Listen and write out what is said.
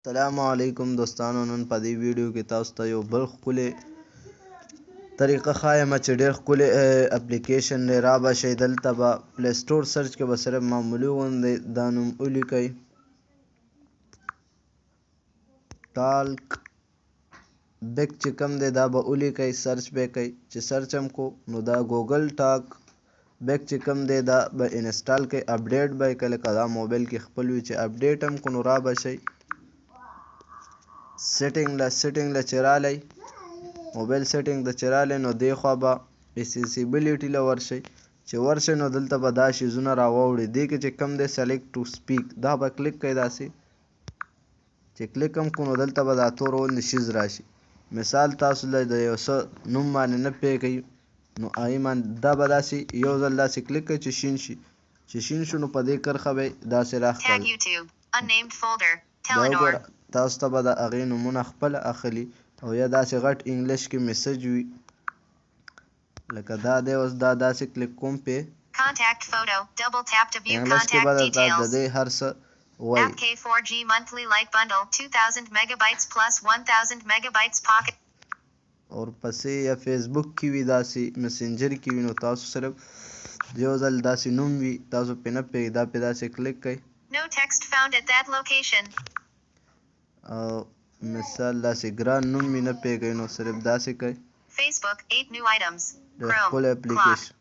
السلام علیکم دوستانو، نن په دې ویډیو کې تاسو ته یو بل ښکلی طریقه ښایم چې ډېر ښکلی اپلیکیشن دی. را به شئ دلته به پلی سټور سرچ کې به صرف معمولي غوندې دا نوم ولیکئ، ټالک بیک چې کوم دی دا به ولیکئ، سرچ به یې کوئ. چې سرچ هم کو نو دا ګوګل ټاک بیک چې کوم دی دا به انسټال کوئ، اپډیټ به یې کوئ. لکه دا موبایل کې خپل وي چې اپډیټ هم کو نو را به شئ سیټینګ له چې رالی موبایل سیټینګ ته چې رالی نو دې خوا به اکسیسیبیلیټي له ورشئ. چې ورشئ نو دلته به دا شیزونه راواوړي. دې کې چې کوم دی سلیکټ ټو سپیک دا به کلیک کوئ. داسې چې کلیک هم کو نو دلته به دا تور غوندې شیز راشي. مثال تاسو له د یو څه نوم باندې نه پوهېږئ نو هغې باندې دا به داسې یو ځل داسې کلیک کوئ چې شین شي. چې شین شو نو په دې کرښه به یې داسې راښکل. دا وګوره تاسو ته به د هغې نومونه خپله اخلي او یا داسې غټ انګلیش کې میسج وي لکه دا دی. اوس دا داسې کلیک کوم پې انګلیش کې به درته د دې هر څه وایي. اور پسې یا فیسبوک کې وي داسې مسنجر کې وي نو تاسو صرف یو ځل داسې نوم وي تاسو پې نه پوهېږئ دا پې داسې کلیک کوئ. او مثال داسې ګران نوم مې نه پوهېږئ نو صرف داسې کوئ. ډېر ښکلی اپلیکیشن.